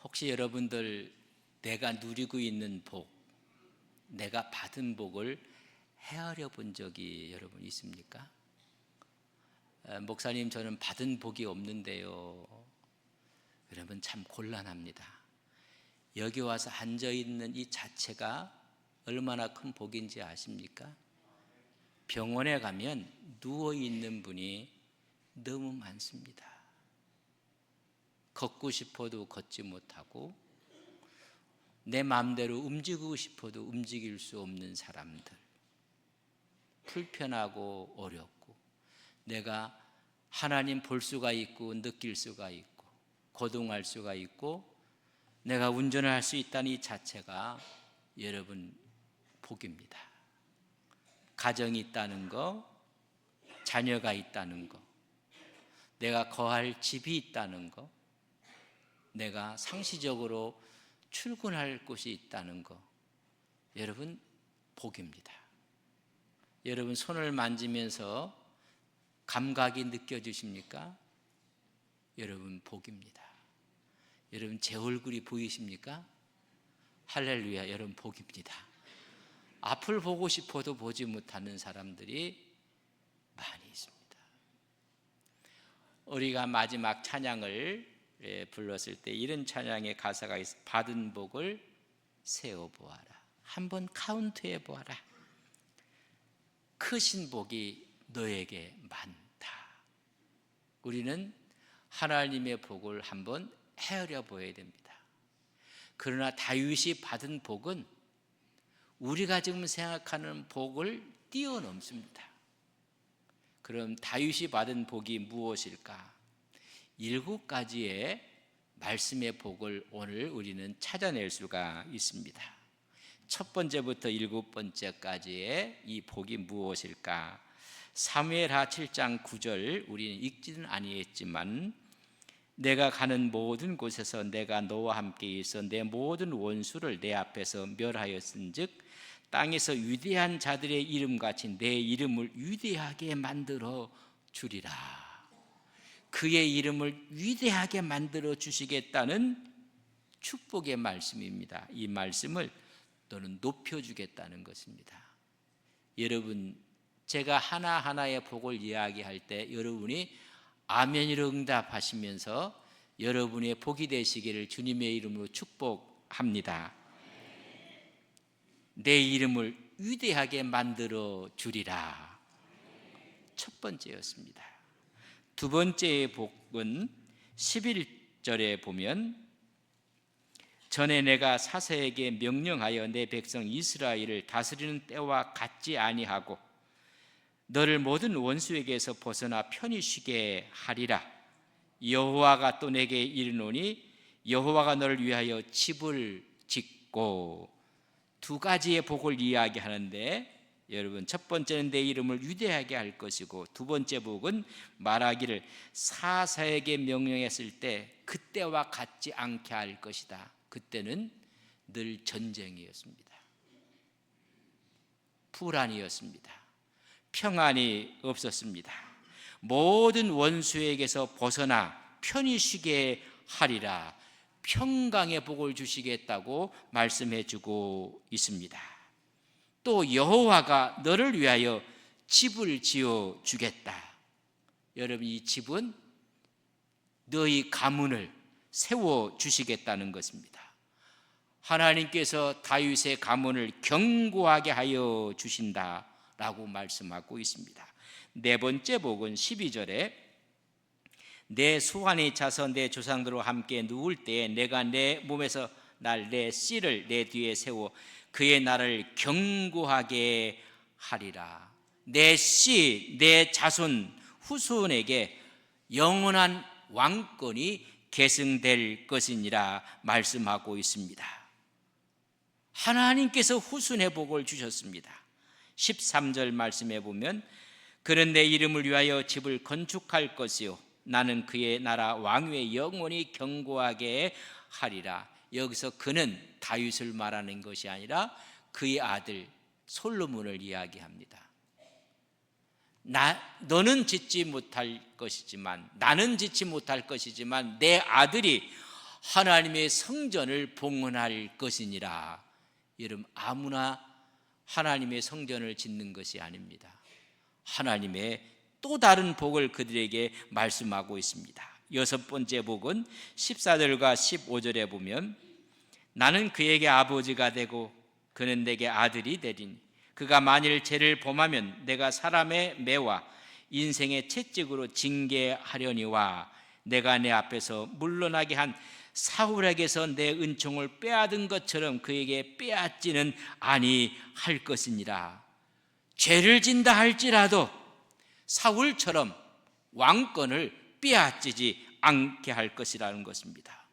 혹시 여러분들 내가 누리고 있는 복, 내가 받은 복을 헤아려 본 적이 여러분 있습니까? 목사님, 저는 받은 복이 없는데요. 여러분, 참 곤란합니다. 여기 와서 앉아 있는 이 자체가 얼마나 큰 복인지 아십니까? 병원에 가면 누워 있는 분이 너무 많습니다. 걷고 싶어도 걷지 못하고 내 마음대로 움직이고 싶어도 움직일 수 없는 사람들, 불편하고 어렵고 내가 하나님 볼 수가 있고 느낄 수가 있고 거동할 수가 있고 내가 운전을 할 수 있다는 이 자체가 여러분 복입니다. 가정이 있다는 거, 자녀가 있다는 거, 내가 거할 집이 있다는 거, 내가 상시적으로 출근할 곳이 있다는 거, 여러분 복입니다. 여러분 손을 만지면서 감각이 느껴지십니까? 여러분 복입니다. 여러분 제 얼굴이 보이십니까? 할렐루야, 여러분 복입니다. 앞을 보고 싶어도 보지 못하는 사람들이 많이 있습니다. 우리가 마지막 찬양을 불렀을 때 이런 찬양의 가사가 있어. 받은 복을 세어보아라. 한번 카운트해 보아라. 크신 복이 너에게 많다. 우리는 하나님의 복을 한번 헤아려 보아야 됩니다. 그러나 다윗이 받은 복은 우리가 지금 생각하는 복을 뛰어넘습니다. 그럼 다윗이 받은 복이 무엇일까? 7가지의 말씀의 복을 오늘 우리는 찾아낼 수가 있습니다. 첫 번째부터 7번째까지의 이 복이 무엇일까? 사무엘하 7장 9절 우리는 읽지는 아니했지만 내가 가는 모든 곳에서 내가 너와 함께 있어 내 모든 원수를 내 앞에서 멸하였은즉 땅에서 위대한 자들의 이름같이 내 이름을 위대하게 만들어 주리라. 그의 이름을 위대하게 만들어 주시겠다는 축복의 말씀입니다. 이 말씀을 너는 높여주겠다는 것입니다. 여러분, 제가 하나하나의 복을 이야기할 때 여러분이 아멘으로 응답하시면서 여러분의 복이 되시기를 주님의 이름으로 축복합니다. 내 이름을 위대하게 만들어 주리라. 첫 번째였습니다. 두 번째의 복은 11절에 보면 전에 내가 사사에게 명령하여 내 백성 이스라엘을 다스리는 때와 같지 아니하고 너를 모든 원수에게서 벗어나 편히 쉬게 하리라. 여호와가 또 내게 이르노니 여호와가 너를 위하여 집을 짓고. 2가지의 복을 이야기하는데 여러분, 첫 번째는 내 이름을 위대하게 할 것이고 두 번째 복은 말하기를 사사에게 명령했을 때 그때와 같지 않게 할 것이다. 그때는 늘 전쟁이었습니다. 불안이었습니다. 평안이 없었습니다. 모든 원수에게서 벗어나 편히 쉬게 하리라. 평강의 복을 주시겠다고 말씀해 주고 있습니다. 또 여호와가 너를 위하여 집을 지어 주겠다. 여러분, 이 집은 너희 가문을 세워 주시겠다는 것입니다. 하나님께서 다윗의 가문을 견고하게 하여 주신다라고 말씀하고 있습니다. 네 번째 복은 12절에 내 소환이 차서 내 조상들과 함께 누울 때에 내가 내 몸에서 날 내 씨를 내 뒤에 세워 그의 나를 견고하게 하리라. 내 씨, 내 자손, 후손에게 영원한 왕권이 계승될 것이니라 말씀하고 있습니다. 하나님께서 후손의 복을 주셨습니다. 13절 말씀에 보면 그는 내 이름을 위하여 집을 건축할 것이요 나는 그의 나라 왕위에 영원히 견고하게 하리라. 여기서 그는 다윗을 말하는 것이 아니라 그의 아들 솔로몬을 이야기합니다. 너는 짓지 못할 것이지만 나는 짓지 못할 것이지만 내 아들이 하나님의 성전을 봉헌할 것이니라. 여러분, 아무나 하나님의 성전을 짓는 것이 아닙니다. 하나님의 또 다른 복을 그들에게 말씀하고 있습니다. 여섯 번째 복은 14절과 15절에 보면 나는 그에게 아버지가 되고 그는 내게 아들이 되리니 그가 만일 죄를 범하면 내가 사람의 매와 인생의 채찍으로 징계하려니와 내가 내 앞에서 물러나게 한 사울에게서 내 은총을 빼앗은 것처럼 그에게 빼앗지는 아니할 것이니라. 죄를 진다 할지라도 사울처럼 왕권을 빼앗지지 않게 할 것이라는 것입니다.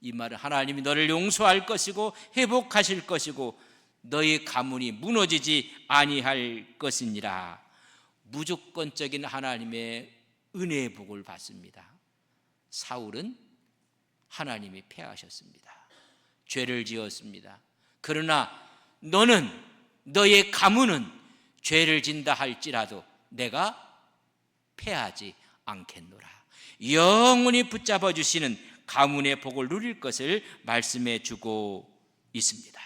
이 말은 하나님이 너를 용서할 것이고 회복하실 것이고 너의 가문이 무너지지 아니할 것이니라. 무조건적인 하나님의 은혜의 복을 받습니다. 사울은 하나님이 패하셨습니다. 죄를 지었습니다. 그러나 너는, 너의 가문은 죄를 진다 할지라도 내가 패하지 않겠노라. 영원히 붙잡아 주시는 가문의 복을 누릴 것을 말씀해 주고 있습니다.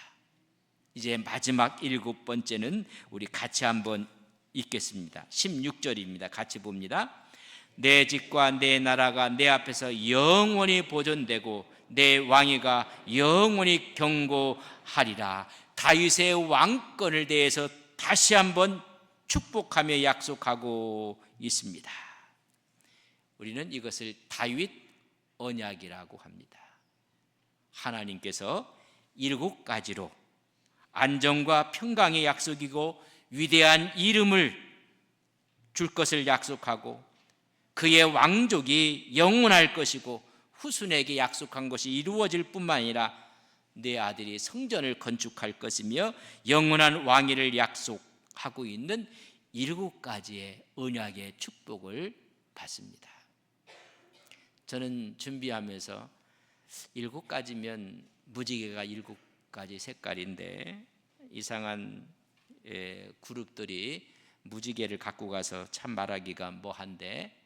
이제 마지막 일곱 번째는 우리 같이 한번 읽겠습니다. 16절입니다. 같이 봅니다. 내 집과 내 나라가 내 앞에서 영원히 보존되고 내 왕위가 영원히 경고하리라. 다윗의 왕권을 대해서 다시 한번 축복하며 약속하고 있습니다. 우리는 이것을 다윗 언약이라고 합니다. 하나님께서 일곱 가지로 안정과 평강의 약속이고 위대한 이름을 줄 것을 약속하고 그의 왕족이 영원할 것이고 후손에게 약속한 것이 이루어질 뿐만 아니라 내 아들이 성전을 건축할 것이며 영원한 왕위를 약속하고 있는 일곱 가지의 언약의 축복을 받습니다. 저는 준비하면서 일곱 가지면 무지개가 일곱 가지 색깔인데 이상한 그룹들이 무지개를 갖고 가서 참 말하기가 뭐한데,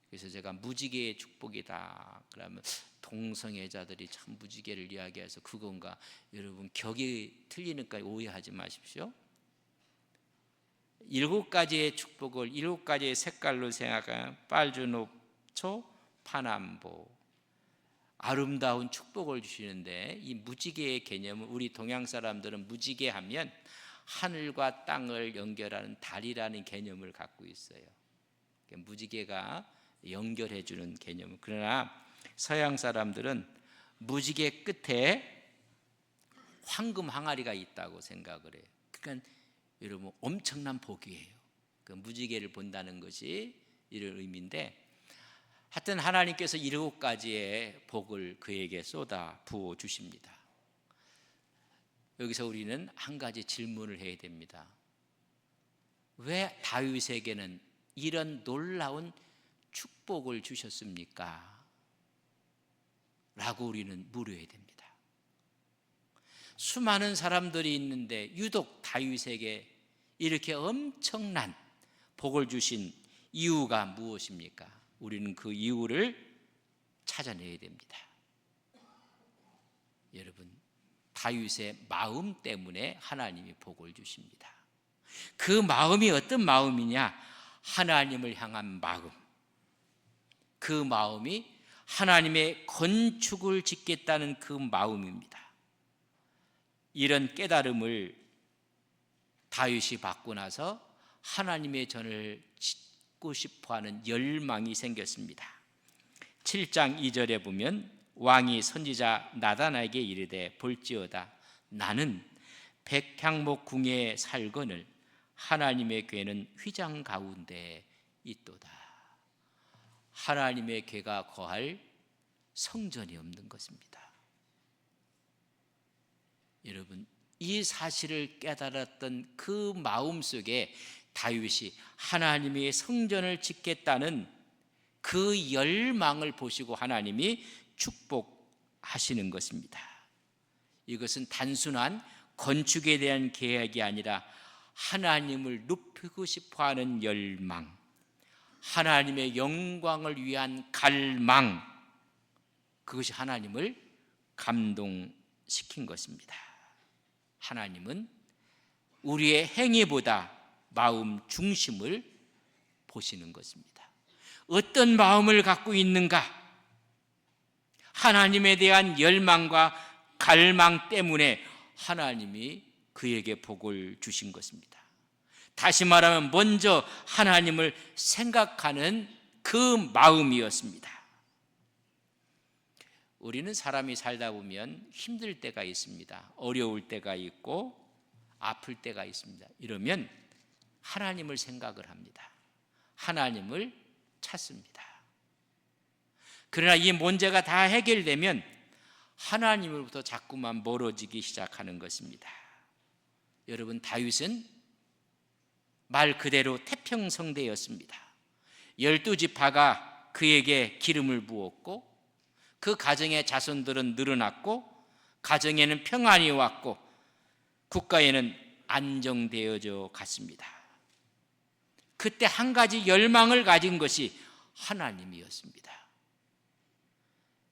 그래서 제가 무지개의 축복이다 그러면 동성애자들이 참 무지개를 이야기해서 그건가, 여러분 격이 틀리니까 오해하지 마십시오. 일곱 가지의 축복을 일곱 가지의 색깔로 생각하면 빨주노초 파남보, 아름다운 축복을 주시는데 이 무지개의 개념은 우리 동양 사람들은 무지개 하면 하늘과 땅을 연결하는 달이라는 개념을 갖고 있어요. 무지개가 연결해 주는 개념. 그러나 서양 사람들은 무지개 끝에 황금 항아리가 있다고 생각을 해요. 그러니까 여러분 엄청난 복이에요. 그 무지개를 본다는 것이 이런 의미인데, 하여튼 하나님께서 일곱 가지의 복을 그에게 쏟아 부어 주십니다. 여기서 우리는 한 가지 질문을 해야 됩니다. 왜 다윗에게는 이런 놀라운 축복을 주셨습니까? 라고 우리는 물어야 됩니다. 수많은 사람들이 있는데 유독 다윗에게 이렇게 엄청난 복을 주신 이유가 무엇입니까? 우리는 그 이유를 찾아내야 됩니다. 여러분, 다윗의 마음 때문에 하나님이 복을 주십니다. 그 마음이 어떤 마음이냐? 하나님을 향한 마음. 그 마음이 하나님의 건축을 짓겠다는 그 마음입니다. 이런 깨달음을 다윗이 받고 나서 하나님의 전을 짓고 싶어하는 열망이 생겼습니다. 7장 2절에 보면 왕이 선지자 나단에게 이르되 볼지어다 나는 백향목 궁에 살거늘 하나님의 궤는 휘장 가운데 있도다. 하나님의 궤가 거할 성전이 없는 것입니다. 여러분, 이 사실을 깨달았던 그 마음속에 다윗이 하나님의 성전을 짓겠다는 그 열망을 보시고 하나님이 축복하시는 것입니다. 이것은 단순한 건축에 대한 계획이 아니라 하나님을 높이고 싶어하는 열망, 하나님의 영광을 위한 갈망, 그것이 하나님을 감동시킨 것입니다. 하나님은 우리의 행위보다 마음 중심을 보시는 것입니다. 어떤 마음을 갖고 있는가? 하나님에 대한 열망과 갈망 때문에 하나님이 그에게 복을 주신 것입니다. 다시 말하면 먼저 하나님을 생각하는 그 마음이었습니다. 우리는 사람이 살다 보면 힘들 때가 있습니다. 어려울 때가 있고 아플 때가 있습니다. 이러면 하나님을 생각을 합니다. 하나님을 찾습니다. 그러나 이 문제가 다 해결되면 하나님으로부터 자꾸만 멀어지기 시작하는 것입니다. 여러분, 다윗은 말 그대로 태평성대였습니다. 12지파가 그에게 기름을 부었고 그 가정의 자손들은 늘어났고 가정에는 평안이 왔고 국가에는 안정되어져 갔습니다. 그때 한 가지 열망을 가진 것이 하나님이었습니다.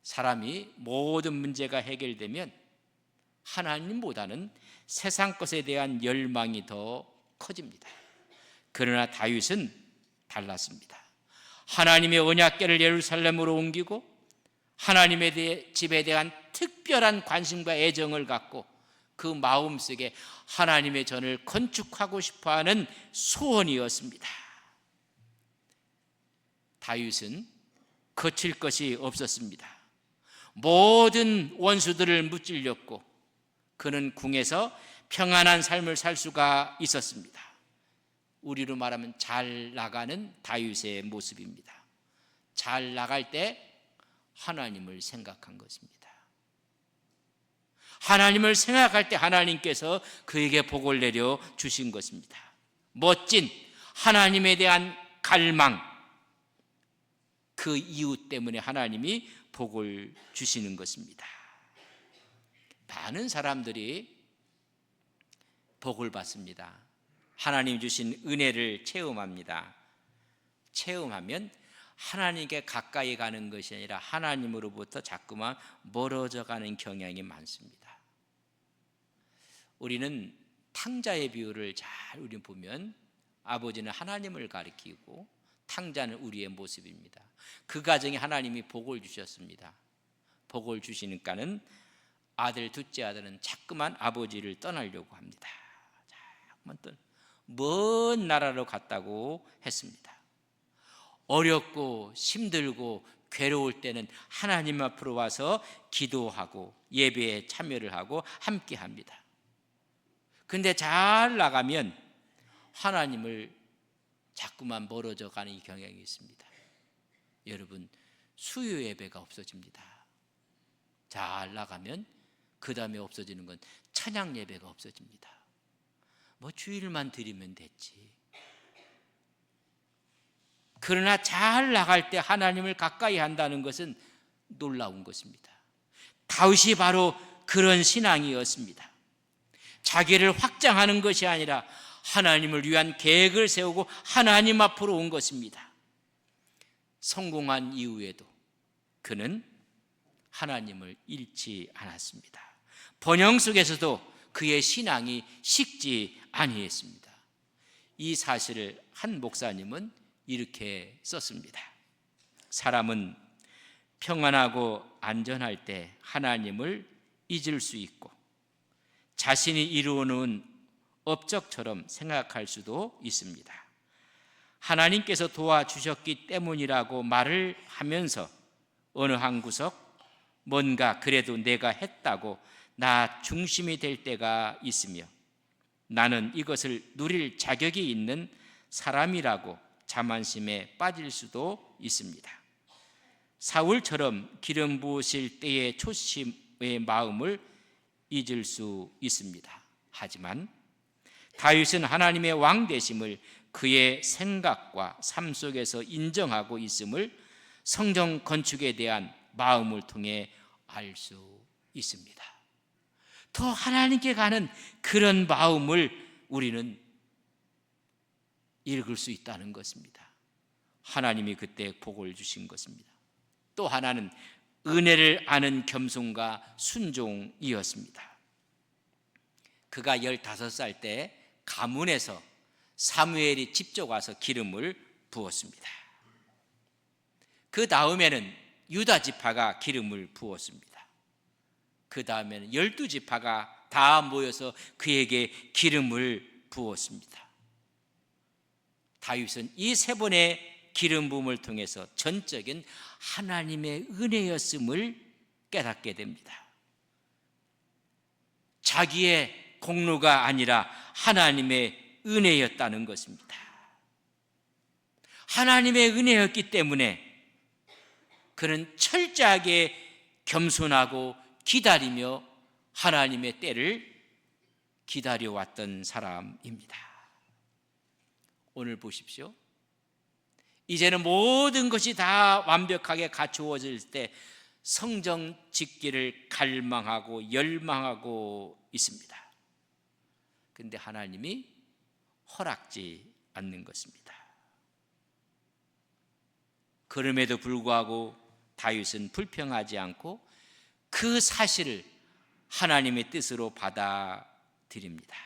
사람이 모든 문제가 해결되면 하나님보다는 세상 것에 대한 열망이 더 커집니다. 그러나 다윗은 달랐습니다. 하나님의 언약궤를 예루살렘으로 옮기고 하나님의 집에 대한 특별한 관심과 애정을 갖고 그 마음속에 하나님의 전을 건축하고 싶어하는 소원이었습니다. 다윗은 거칠 것이 없었습니다. 모든 원수들을 무찔렸고 그는 궁에서 평안한 삶을 살 수가 있었습니다. 우리로 말하면 잘 나가는 다윗의 모습입니다. 잘 나갈 때 하나님을 생각한 것입니다. 하나님을 생각할 때 하나님께서 그에게 복을 내려 주신 것입니다. 멋진 하나님에 대한 갈망, 그 이유 때문에 하나님이 복을 주시는 것입니다. 많은 사람들이 복을 받습니다. 하나님 주신 은혜를 체험합니다. 체험하면 하나님께 가까이 가는 것이 아니라 하나님으로부터 자꾸만 멀어져 가는 경향이 많습니다. 우리는 탕자의 비유를 잘 우리 보면 아버지는 하나님을 가리키고 탕자는 우리의 모습입니다. 그 가정에 하나님이 복을 주셨습니다. 복을 주시니까는 아들, 둘째 아들은 자꾸만 아버지를 떠나려고 합니다. 자꾸만 먼 나라로 갔다고 했습니다. 어렵고 힘들고 괴로울 때는 하나님 앞으로 와서 기도하고 예배에 참여를 하고 함께 합니다. 근데 잘 나가면 하나님을 자꾸만 멀어져 가는 경향이 있습니다. 여러분, 수요 예배가 없어집니다. 잘 나가면 그 다음에 없어지는 건 찬양 예배가 없어집니다. 뭐 주일만 드리면 됐지. 그러나 잘 나갈 때 하나님을 가까이 한다는 것은 놀라운 것입니다. 다윗이 바로 그런 신앙이었습니다. 자기를 확장하는 것이 아니라 하나님을 위한 계획을 세우고 하나님 앞으로 온 것입니다. 성공한 이후에도 그는 하나님을 잃지 않았습니다. 번영 속에서도 그의 신앙이 식지 아니했습니다. 이 사실을 한 목사님은 이렇게 썼습니다. 사람은 평안하고 안전할 때 하나님을 잊을 수 있고 자신이 이루어놓은 업적처럼 생각할 수도 있습니다. 하나님께서 도와주셨기 때문이라고 말을 하면서 어느 한 구석 뭔가 그래도 내가 했다고 나 중심이 될 때가 있으며 나는 이것을 누릴 자격이 있는 사람이라고 자만심에 빠질 수도 있습니다. 사울처럼 기름 부으실 때의 초심의 마음을 잊을 수 있습니다. 하지만 다윗은 하나님의 왕 되심을 그의 생각과 삶 속에서 인정하고 있음을 성전 건축에 대한 마음을 통해 알 수 있습니다. 더 하나님께 가는 그런 마음을 우리는 읽을 수 있다는 것입니다. 하나님이 그때 복을 주신 것입니다. 또 하나는 은혜를 아는 겸손과 순종이었습니다. 그가 15살 때 가문에서 사무엘이 직접 와서 기름을 부었습니다. 그 다음에는 유다 지파가 기름을 부었습니다. 그 다음에는 12지파가 다 모여서 그에게 기름을 부었습니다. 다윗은 이 3번의 기름 부음을 통해서 전적인 하나님의 은혜였음을 깨닫게 됩니다. 자기의 공로가 아니라 하나님의 은혜였다는 것입니다. 하나님의 은혜였기 때문에 그는 철저하게 겸손하고 기다리며 하나님의 때를 기다려왔던 사람입니다. 오늘 보십시오. 이제는 모든 것이 다 완벽하게 갖추어질 때 성전 짓기를 갈망하고 열망하고 있습니다. 그런데 하나님이 허락지 않는 것입니다. 그럼에도 불구하고 다윗은 불평하지 않고 그 사실을 하나님의 뜻으로 받아들입니다.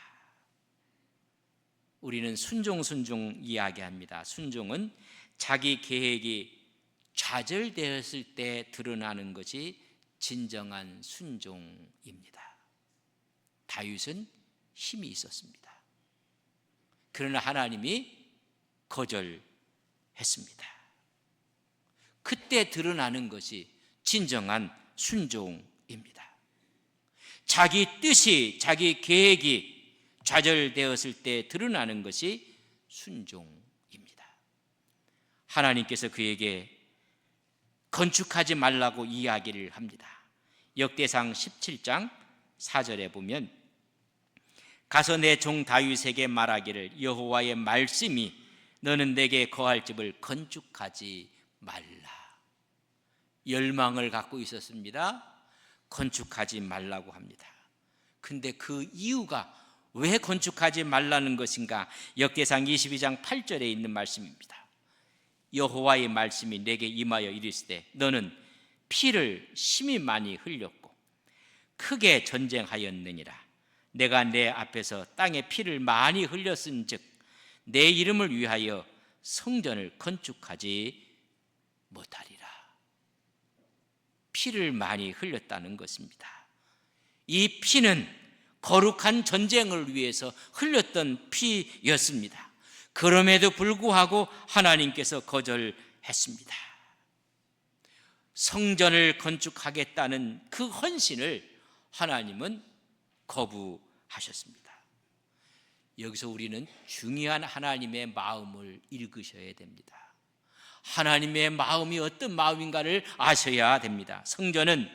우리는 순종 이야기합니다. 순종은 자기 계획이 좌절되었을 때 드러나는 것이 진정한 순종입니다. 다윗은 힘이 있었습니다. 그러나 하나님이 거절했습니다. 그때 드러나는 것이 진정한 순종입니다. 자기 뜻이, 자기 계획이 좌절되었을 때 드러나는 것이 순종입니다. 하나님께서 그에게 건축하지 말라고 이야기를 합니다. 역대상 17장 4절에 보면 가서 내 종 다윗에게 말하기를 여호와의 말씀이 너는 내게 거할 집을 건축하지 말라. 열망을 갖고 있었습니다. 건축하지 말라고 합니다. 근데 그 이유가 왜 건축하지 말라는 것인가? 역대상 22장 8절에 있는 말씀입니다. 여호와의 말씀이 내게 임하여 이르시되 너는 피를 심히 많이 흘렸고 크게 전쟁하였느니라. 내가 내 앞에서 땅에 피를 많이 흘렸은즉 내 이름을 위하여 성전을 건축하지 못하리라. 피를 많이 흘렸다는 것입니다. 이 피는 거룩한 전쟁을 위해서 흘렸던 피였습니다. 그럼에도 불구하고 하나님께서 거절했습니다. 성전을 건축하겠다는 그 헌신을 하나님은 거부하셨습니다. 여기서 우리는 중요한 하나님의 마음을 읽으셔야 됩니다. 하나님의 마음이 어떤 마음인가를 아셔야 됩니다. 성전은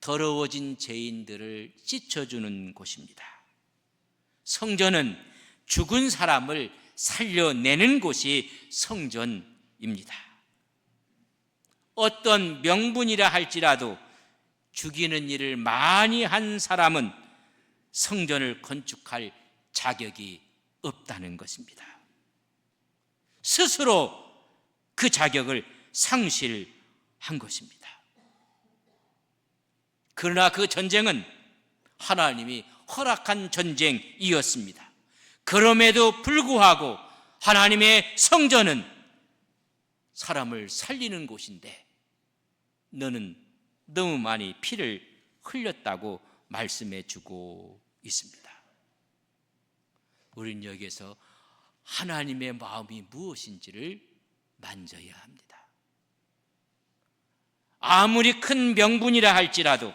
더러워진 죄인들을 씻어주는 곳입니다. 성전은 죽은 사람을 살려내는 곳이 성전입니다. 어떤 명분이라 할지라도 죽이는 일을 많이 한 사람은 성전을 건축할 자격이 없다는 것입니다. 스스로 그 자격을 상실한 것입니다. 그러나 그 전쟁은 하나님이 허락한 전쟁이었습니다. 그럼에도 불구하고 하나님의 성전은 사람을 살리는 곳인데 너는 너무 많이 피를 흘렸다고 말씀해 주고 있습니다. 우리는 여기에서 하나님의 마음이 무엇인지를 만져야 합니다. 아무리 큰 명분이라 할지라도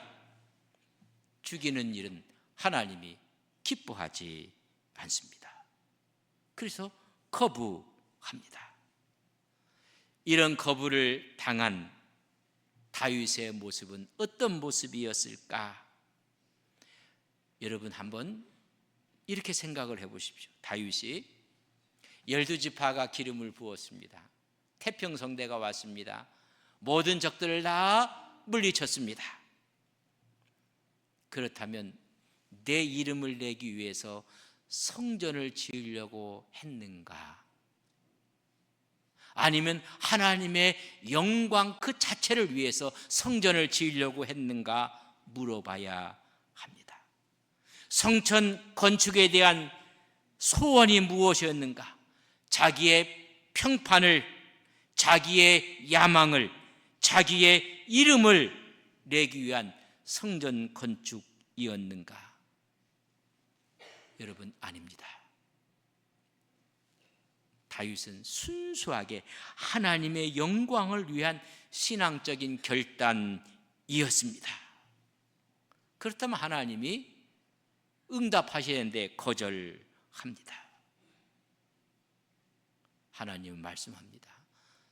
죽이는 일은 하나님이 기뻐하지 않습니다. 그래서 거부합니다. 이런 거부를 당한 다윗의 모습은 어떤 모습이었을까? 여러분 한번 이렇게 생각을 해보십시오. 다윗이 12지파가 기름을 부었습니다. 태평성대가 왔습니다. 모든 적들을 다 물리쳤습니다. 그렇다면 내 이름을 내기 위해서 성전을 지으려고 했는가? 아니면 하나님의 영광 그 자체를 위해서 성전을 지으려고 했는가 물어봐야 합니다. 성전 건축에 대한 소원이 무엇이었는가? 자기의 평판을, 자기의 야망을, 자기의 이름을 내기 위한 성전 건축이었는가? 여러분, 아닙니다. 다윗은 순수하게 하나님의 영광을 위한 신앙적인 결단이었습니다. 그렇다면 하나님이 응답하시는데 거절합니다. 하나님은 말씀합니다.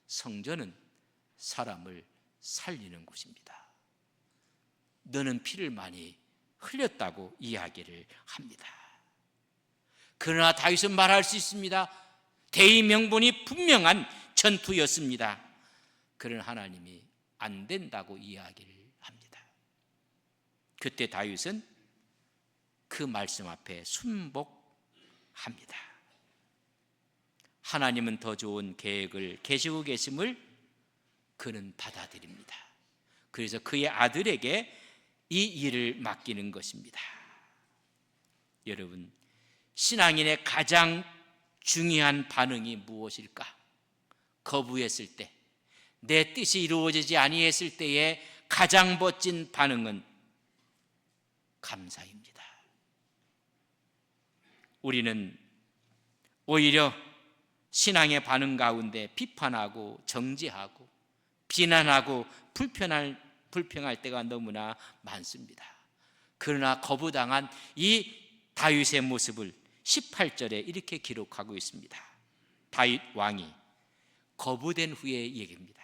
성전은 사람을 살리는 곳입니다. 너는 피를 많이 흘렸다고 이야기를 합니다. 그러나 다윗은 말할 수 있습니다. 대의 명분이 분명한 전투였습니다. 그러나 하나님이 안 된다고 이야기를 합니다. 그때 다윗은 그 말씀 앞에 순복합니다. 하나님은 더 좋은 계획을 계시고 계심을 그는 받아들입니다. 그래서 그의 아들에게 이 일을 맡기는 것입니다. 여러분, 신앙인의 가장 중요한 반응이 무엇일까? 거부했을 때, 내 뜻이 이루어지지 아니했을 때의 가장 멋진 반응은 감사입니다. 우리는 오히려 신앙의 반응 가운데 비판하고 정죄하고 비난하고 불평할 때가 너무나 많습니다. 그러나 거부당한 이 다윗의 모습을 18절에 이렇게 기록하고 있습니다. 다윗 왕이 거부된 후의 얘기입니다.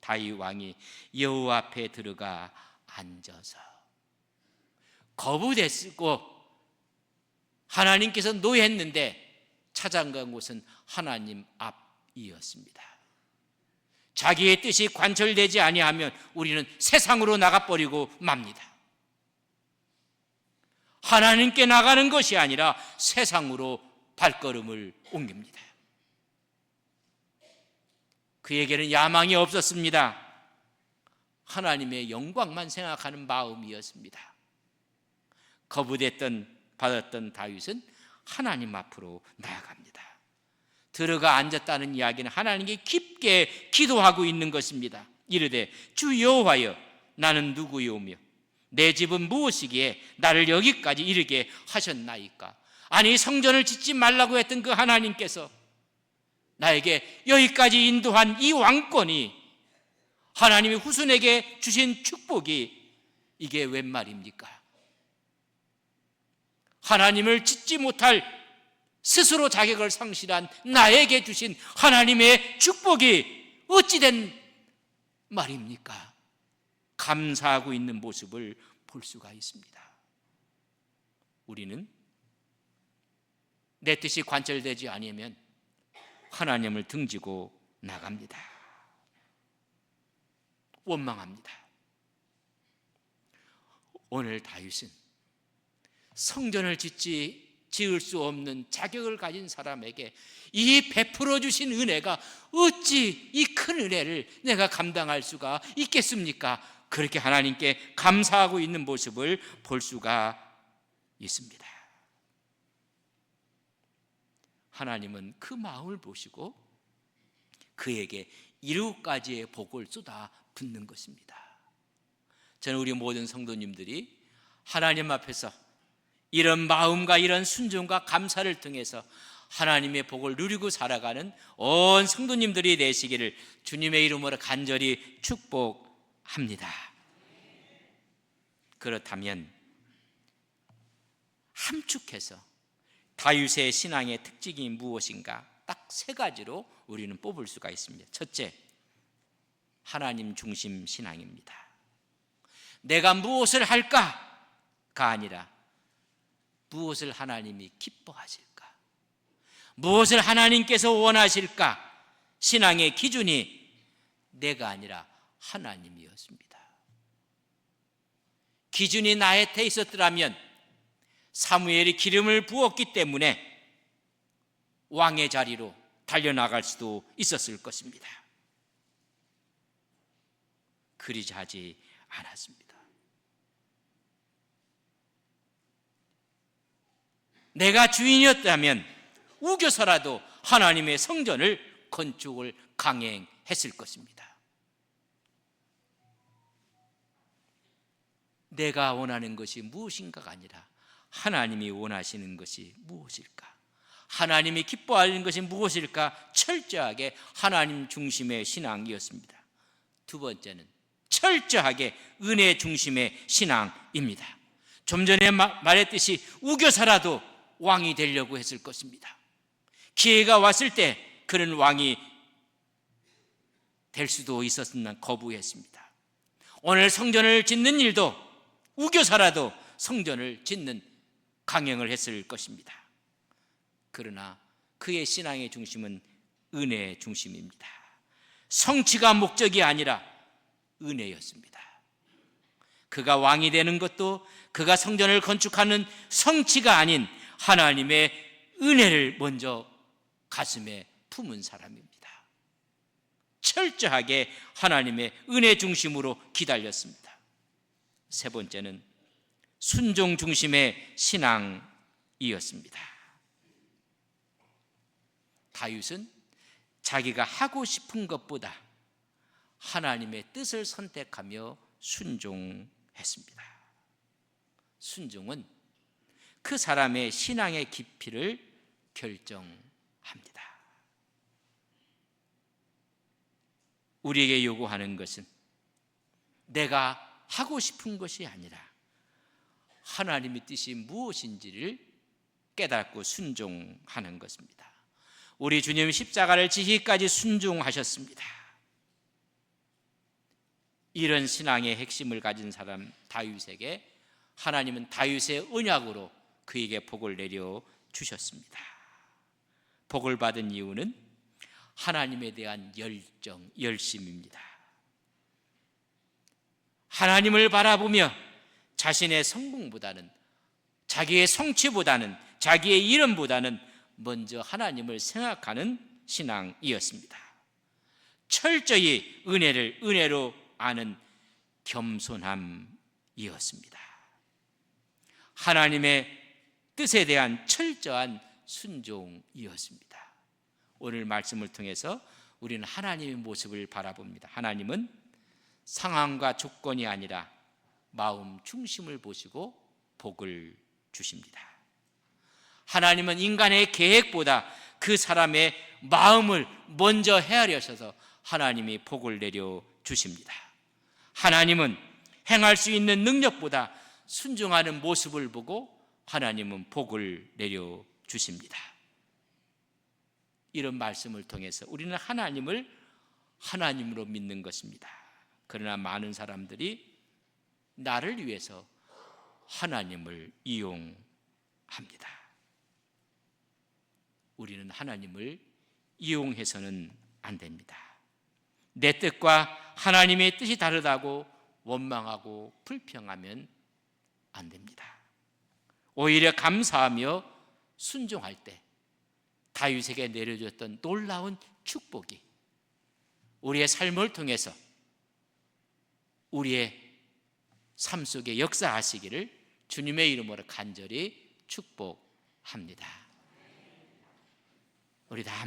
다윗 왕이 여호와 앞에 들어가 앉아서, 거부됐고 하나님께서 노했는데 찾아간 곳은 하나님 앞이었습니다. 자기의 뜻이 관철되지 아니하면 우리는 세상으로 나가버리고 맙니다. 하나님께 나가는 것이 아니라 세상으로 발걸음을 옮깁니다. 그에게는 야망이 없었습니다. 하나님의 영광만 생각하는 마음이었습니다. 받았던 다윗은 하나님 앞으로 나아갑니다. 들어가 앉았다는 이야기는 하나님께 깊게 기도하고 있는 것입니다. 이르되 주 여호와여, 나는 누구이오며 내 집은 무엇이기에 나를 여기까지 이르게 하셨나이까? 아니, 성전을 짓지 말라고 했던 그 하나님께서 나에게 여기까지 인도한 이 왕권이, 하나님이 후손에게 주신 축복이 이게 웬 말입니까? 하나님을 짓지 못할 스스로 자격을 상실한 나에게 주신 하나님의 축복이 어찌된 말입니까? 감사하고 있는 모습을 볼 수가 있습니다. 우리는 내 뜻이 관철되지 아니하면 하나님을 등지고 나갑니다. 원망합니다. 오늘 다윗은 성전을 지을 수 없는 자격을 가진 사람에게 이 베풀어 주신 은혜가 어찌 이 큰 은혜를 내가 감당할 수가 있겠습니까? 그렇게 하나님께 감사하고 있는 모습을 볼 수가 있습니다. 하나님은 그 마음을 보시고 그에게 이루까지의 복을 쏟아 붓는 것입니다. 저는 우리 모든 성도님들이 하나님 앞에서 이런 마음과 이런 순종과 감사를 통해서 하나님의 복을 누리고 살아가는 온 성도님들이 되시기를 주님의 이름으로 간절히 축복합니다. 그렇다면 함축해서 다윗의 신앙의 특징이 무엇인가? 딱 세 가지로 우리는 뽑을 수가 있습니다. 첫째, 하나님 중심 신앙입니다. 내가 무엇을 할까가 아니라 무엇을 하나님이 기뻐하실까? 무엇을 하나님께서 원하실까? 신앙의 기준이 내가 아니라 하나님이었습니다. 기준이 나한테 있었더라면 사무엘이 기름을 부었기 때문에 왕의 자리로 달려나갈 수도 있었을 것입니다. 그리자 하지 않았습니다. 내가 주인이었다면 우겨서라도 하나님의 성전을 건축을 강행했을 것입니다. 내가 원하는 것이 무엇인가가 아니라 하나님이 원하시는 것이 무엇일까? 하나님이 기뻐하는 것이 무엇일까? 철저하게 하나님 중심의 신앙이었습니다. 두 번째는 철저하게 은혜 중심의 신앙입니다. 좀 전에 말했듯이 우겨서라도 왕이 되려고 했을 것입니다. 기회가 왔을 때 그는 왕이 될 수도 있었으나 거부했습니다. 오늘 성전을 짓는 일도 우겨서라도 성전을 짓는 강행을 했을 것입니다. 그러나 그의 신앙의 중심은 은혜의 중심입니다. 성취가 목적이 아니라 은혜였습니다. 그가 왕이 되는 것도 그가 성전을 건축하는 성취가 아닌 하나님의 은혜를 먼저 가슴에 품은 사람입니다. 철저하게 하나님의 은혜 중심으로 기달렸습니다. 세 번째는 순종 중심의 신앙이었습니다. 다윗은 자기가 하고 싶은 것보다 하나님의 뜻을 선택하며 순종했습니다. 순종은 그 사람의 신앙의 깊이를 결정합니다. 우리에게 요구하는 것은 내가 하고 싶은 것이 아니라 하나님의 뜻이 무엇인지를 깨닫고 순종하는 것입니다. 우리 주님 십자가를 지기까지 순종하셨습니다. 이런 신앙의 핵심을 가진 사람 다윗에게 하나님은 다윗의 언약으로 그에게 복을 내려 주셨습니다. 복을 받은 이유는 하나님에 대한 열정, 열심입니다. 하나님을 바라보며 자신의 성공보다는, 자기의 성취보다는, 자기의 이름보다는 먼저 하나님을 생각하는 신앙이었습니다. 철저히 은혜를 은혜로 아는 겸손함이었습니다. 하나님의 뜻에 대한 철저한 순종이었습니다. 오늘 말씀을 통해서 우리는 하나님의 모습을 바라봅니다. 하나님은 상황과 조건이 아니라 마음 중심을 보시고 복을 주십니다. 하나님은 인간의 계획보다 그 사람의 마음을 먼저 헤아려셔서 하나님이 복을 내려 주십니다. 하나님은 행할 수 있는 능력보다 순종하는 모습을 보고 하나님은 복을 내려 주십니다. 이런 말씀을 통해서 우리는 하나님을 하나님으로 믿는 것입니다. 그러나 많은 사람들이 나를 위해서 하나님을 이용합니다. 우리는 하나님을 이용해서는 안 됩니다. 내 뜻과 하나님의 뜻이 다르다고 원망하고 불평하면 안 됩니다. 오히려 감사하며 순종할 때 다윗에게 내려줬던 놀라운 축복이 우리의 삶을 통해서 우리의 삶 속에 역사하시기를 주님의 이름으로 간절히 축복합니다. 우리 다